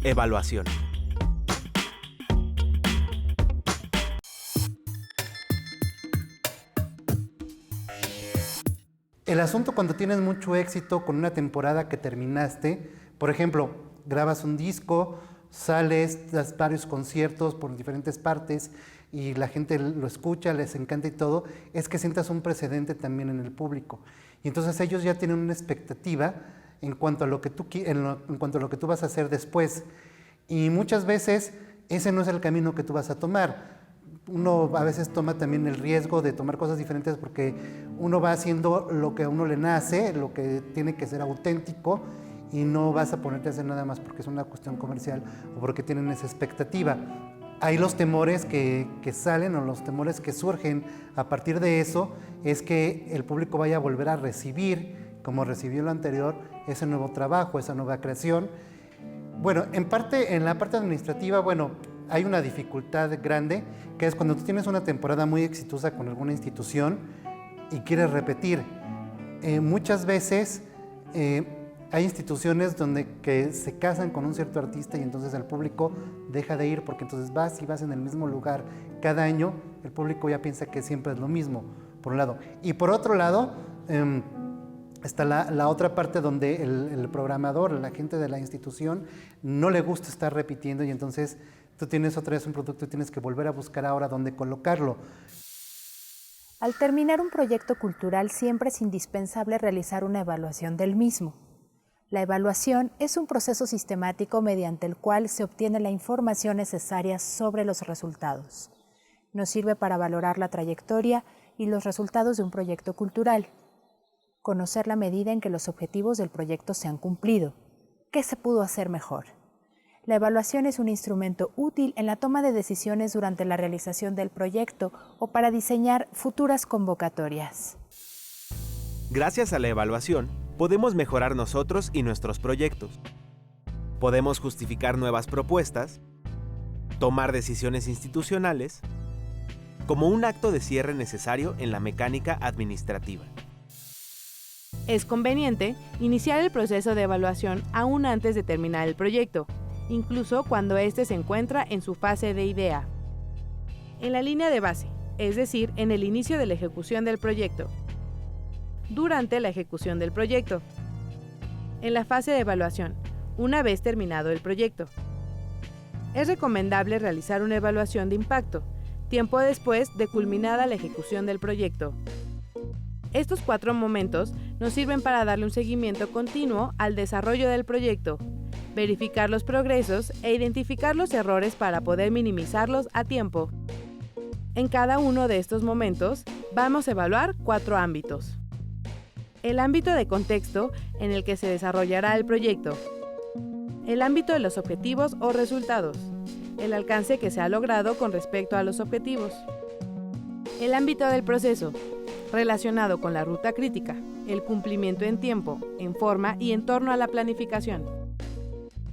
Evaluación. El asunto cuando tienes mucho éxito con una temporada que terminaste, por ejemplo, grabas un disco, sales, das varios conciertos por diferentes partes y la gente lo escucha, les encanta y todo, es que sientas un precedente también en el público. Y entonces ellos ya tienen una expectativa en cuanto a lo que tú vas a hacer después. Y muchas veces ese no es el camino que tú vas a tomar. Uno a veces toma también el riesgo de tomar cosas diferentes porque uno va haciendo lo que a uno le nace, lo que tiene que ser auténtico, y no vas a ponerte a hacer nada más porque es una cuestión comercial o porque tienen esa expectativa. Hay los temores que salen o los temores que surgen a partir de eso, es que el público vaya a volver a recibir, como recibió lo anterior, ese nuevo trabajo, esa nueva creación. Bueno, en la parte administrativa, bueno, hay una dificultad grande, que es cuando tú tienes una temporada muy exitosa con alguna institución y quieres repetir. Muchas veces hay instituciones que se casan con un cierto artista y entonces el público deja de ir porque entonces vas en el mismo lugar cada año, el público ya piensa que siempre es lo mismo, por un lado. Y por otro lado, está la otra parte donde el programador, la gente de la institución, no le gusta estar repitiendo y entonces tú tienes otra vez un producto y tienes que volver a buscar ahora dónde colocarlo. Al terminar un proyecto cultural siempre es indispensable realizar una evaluación del mismo. La evaluación es un proceso sistemático mediante el cual se obtiene la información necesaria sobre los resultados. Nos sirve para valorar la trayectoria y los resultados de un proyecto cultural. Conocer la medida en que los objetivos del proyecto se han cumplido. ¿Qué se pudo hacer mejor? La evaluación es un instrumento útil en la toma de decisiones durante la realización del proyecto o para diseñar futuras convocatorias. Gracias a la evaluación, podemos mejorar nosotros y nuestros proyectos. Podemos justificar nuevas propuestas, tomar decisiones institucionales, como un acto de cierre necesario en la mecánica administrativa. Es conveniente iniciar el proceso de evaluación aún antes de terminar el proyecto, incluso cuando éste se encuentra en su fase de idea. En la línea de base, es decir, en el inicio de la ejecución del proyecto. Durante la ejecución del proyecto. En la fase de evaluación, una vez terminado el proyecto. Es recomendable realizar una evaluación de impacto, tiempo después de culminada la ejecución del proyecto. Estos 4 momentos nos sirven para darle un seguimiento continuo al desarrollo del proyecto, verificar los progresos e identificar los errores para poder minimizarlos a tiempo. En cada uno de estos momentos vamos a evaluar 4 ámbitos. El ámbito de contexto en el que se desarrollará el proyecto. El ámbito de los objetivos o resultados. El alcance que se ha logrado con respecto a los objetivos. El ámbito del proceso, relacionado con la ruta crítica, el cumplimiento en tiempo, en forma y en torno a la planificación.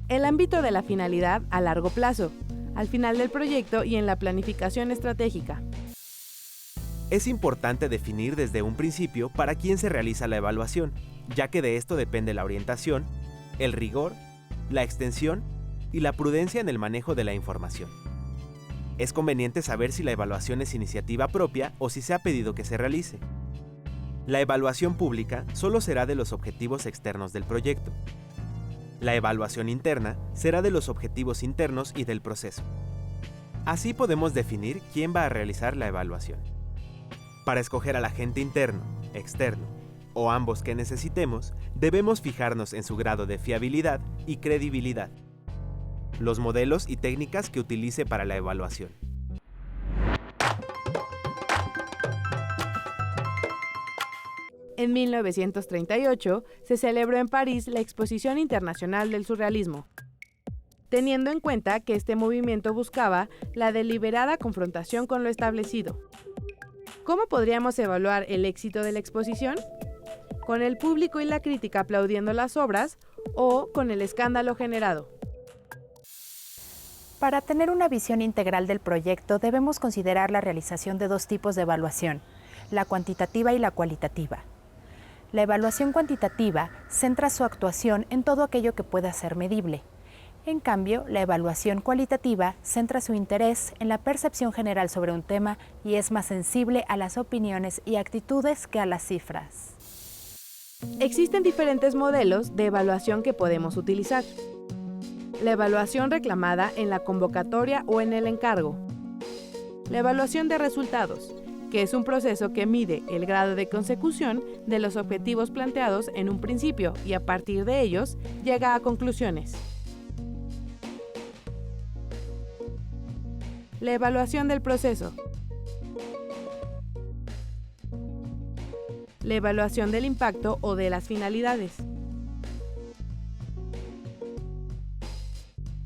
El ámbito de la finalidad a largo plazo, al final del proyecto y en la planificación estratégica. Es importante definir desde un principio para quién se realiza la evaluación, ya que de esto depende la orientación, el rigor, la extensión y la prudencia en el manejo de la información. Es conveniente saber si la evaluación es iniciativa propia o si se ha pedido que se realice. La evaluación pública solo será de los objetivos externos del proyecto. La evaluación interna será de los objetivos internos y del proceso. Así podemos definir quién va a realizar la evaluación. Para escoger al agente interno, externo o ambos que necesitemos, debemos fijarnos en su grado de fiabilidad y credibilidad, los modelos y técnicas que utilice para la evaluación. En 1938 se celebró en París la Exposición Internacional del Surrealismo, teniendo en cuenta que este movimiento buscaba la deliberada confrontación con lo establecido. ¿Cómo podríamos evaluar el éxito de la exposición? ¿Con el público y la crítica aplaudiendo las obras o con el escándalo generado? Para tener una visión integral del proyecto debemos considerar la realización de 2 tipos de evaluación, la cuantitativa y la cualitativa. La evaluación cuantitativa centra su actuación en todo aquello que pueda ser medible. En cambio, la evaluación cualitativa centra su interés en la percepción general sobre un tema y es más sensible a las opiniones y actitudes que a las cifras. Existen diferentes modelos de evaluación que podemos utilizar. La evaluación reclamada en la convocatoria o en el encargo. La evaluación de resultados, que es un proceso que mide el grado de consecución de los objetivos planteados en un principio y a partir de ellos llega a conclusiones. La evaluación del proceso. La evaluación del impacto o de las finalidades.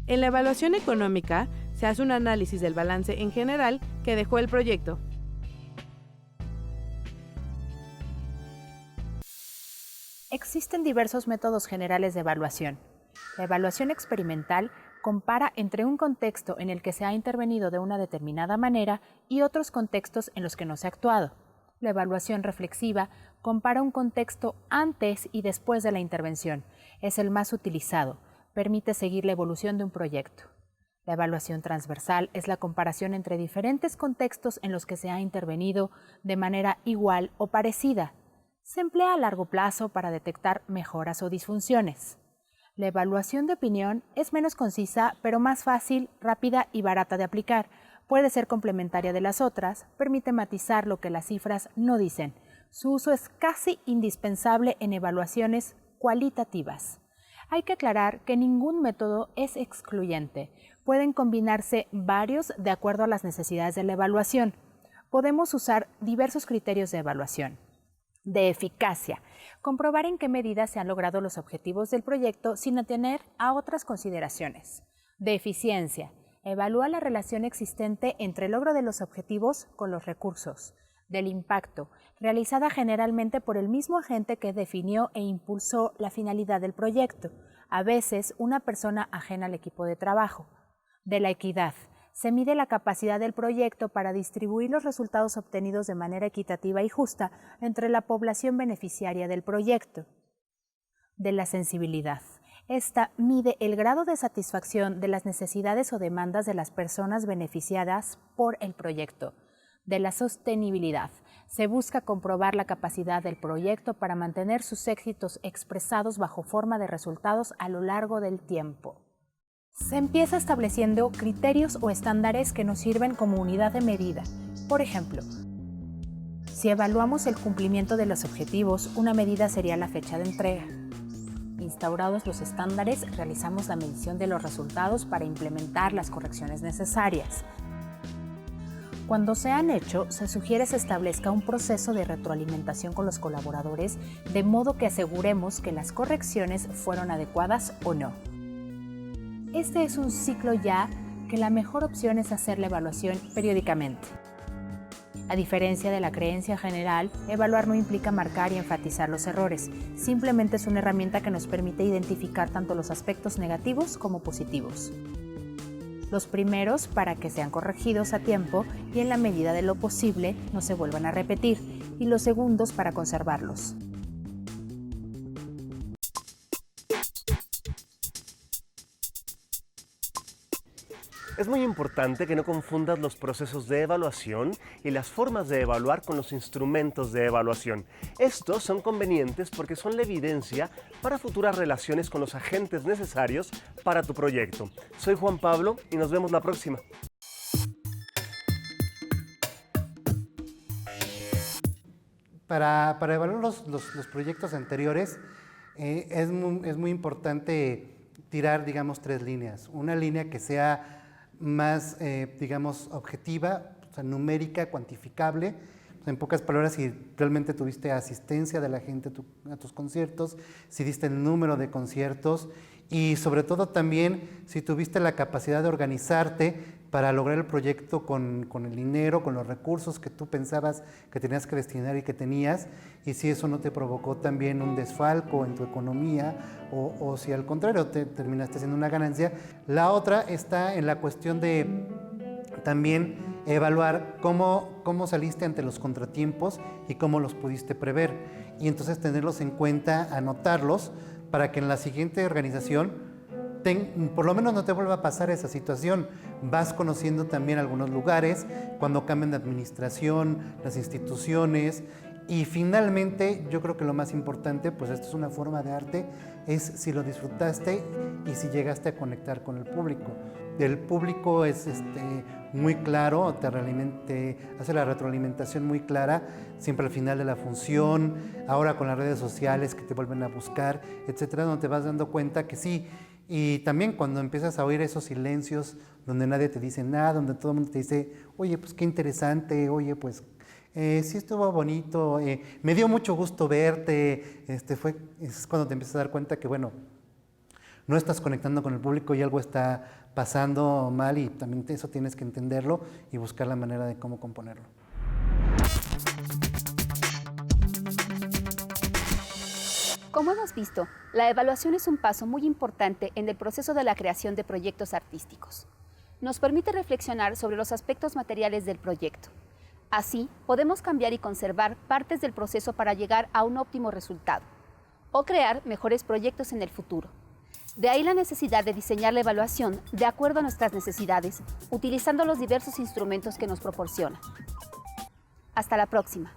En la evaluación económica se hace un análisis del balance en general que dejó el proyecto. Existen diversos métodos generales de evaluación. La evaluación experimental compara entre un contexto en el que se ha intervenido de una determinada manera y otros contextos en los que no se ha actuado. La evaluación reflexiva compara un contexto antes y después de la intervención. Es el más utilizado. Permite seguir la evolución de un proyecto. La evaluación transversal es la comparación entre diferentes contextos en los que se ha intervenido de manera igual o parecida. Se emplea a largo plazo para detectar mejoras o disfunciones. La evaluación de opinión es menos concisa, pero más fácil, rápida y barata de aplicar. Puede ser complementaria de las otras, permite matizar lo que las cifras no dicen. Su uso es casi indispensable en evaluaciones cualitativas. Hay que aclarar que ningún método es excluyente. Pueden combinarse varios de acuerdo a las necesidades de la evaluación. Podemos usar diversos criterios de evaluación. De eficacia, comprobar en qué medida se han logrado los objetivos del proyecto sin atender a otras consideraciones. De eficiencia, evalúa la relación existente entre el logro de los objetivos con los recursos. Del impacto, realizada generalmente por el mismo agente que definió e impulsó la finalidad del proyecto, a veces una persona ajena al equipo de trabajo. De la equidad, se mide la capacidad del proyecto para distribuir los resultados obtenidos de manera equitativa y justa entre la población beneficiaria del proyecto. De la sensibilidad, esta mide el grado de satisfacción de las necesidades o demandas de las personas beneficiadas por el proyecto. De la sostenibilidad, se busca comprobar la capacidad del proyecto para mantener sus éxitos expresados bajo forma de resultados a lo largo del tiempo. Se empieza estableciendo criterios o estándares que nos sirven como unidad de medida. Por ejemplo, si evaluamos el cumplimiento de los objetivos, una medida sería la fecha de entrega. Instaurados los estándares, realizamos la medición de los resultados para implementar las correcciones necesarias. Cuando se han hecho, se sugiere se establezca un proceso de retroalimentación con los colaboradores, de modo que aseguremos que las correcciones fueron adecuadas o no. Este es un ciclo ya que la mejor opción es hacer la evaluación periódicamente. A diferencia de la creencia general, evaluar no implica marcar y enfatizar los errores, simplemente es una herramienta que nos permite identificar tanto los aspectos negativos como positivos. Los primeros para que sean corregidos a tiempo y en la medida de lo posible no se vuelvan a repetir, y los segundos para conservarlos. Es muy importante que no confundas los procesos de evaluación y las formas de evaluar con los instrumentos de evaluación. Estos son convenientes porque son la evidencia para futuras relaciones con los agentes necesarios para tu proyecto. Soy Juan Pablo y nos vemos la próxima. Para evaluar los proyectos anteriores es muy importante tirar, digamos, 3 líneas. Una línea que sea más, digamos, objetiva, o sea, numérica, cuantificable. En pocas palabras, si realmente tuviste asistencia de la gente a tus conciertos, si diste el número de conciertos y sobre todo también si tuviste la capacidad de organizarte para lograr el proyecto con el dinero, con los recursos que tú pensabas que tenías que destinar y que tenías, y si eso no te provocó también un desfalco en tu economía o si al contrario te terminaste haciendo una ganancia. La otra está en la cuestión de también evaluar cómo saliste ante los contratiempos y cómo los pudiste prever, y entonces tenerlos en cuenta, anotarlos, para que en la siguiente organización por lo menos no te vuelva a pasar esa situación. Vas conociendo también algunos lugares, cuando cambian de administración, las instituciones. Y finalmente, yo creo que lo más importante, pues esto es una forma de arte, es si lo disfrutaste y si llegaste a conectar con el público. El público es muy claro, te hace la retroalimentación muy clara, siempre al final de la función, ahora con las redes sociales que te vuelven a buscar, etcétera, donde te vas dando cuenta que sí. Y también cuando empiezas a oír esos silencios donde nadie te dice nada, donde todo el mundo te dice, oye, pues qué interesante, oye, pues sí estuvo bonito, me dio mucho gusto verte, es cuando te empiezas a dar cuenta que, bueno, no estás conectando con el público y algo está pasando mal y también eso tienes que entenderlo y buscar la manera de cómo componerlo. Como hemos visto, la evaluación es un paso muy importante en el proceso de la creación de proyectos artísticos. Nos permite reflexionar sobre los aspectos materiales del proyecto. Así, podemos cambiar y conservar partes del proceso para llegar a un óptimo resultado o crear mejores proyectos en el futuro. De ahí la necesidad de diseñar la evaluación de acuerdo a nuestras necesidades, utilizando los diversos instrumentos que nos proporciona. Hasta la próxima.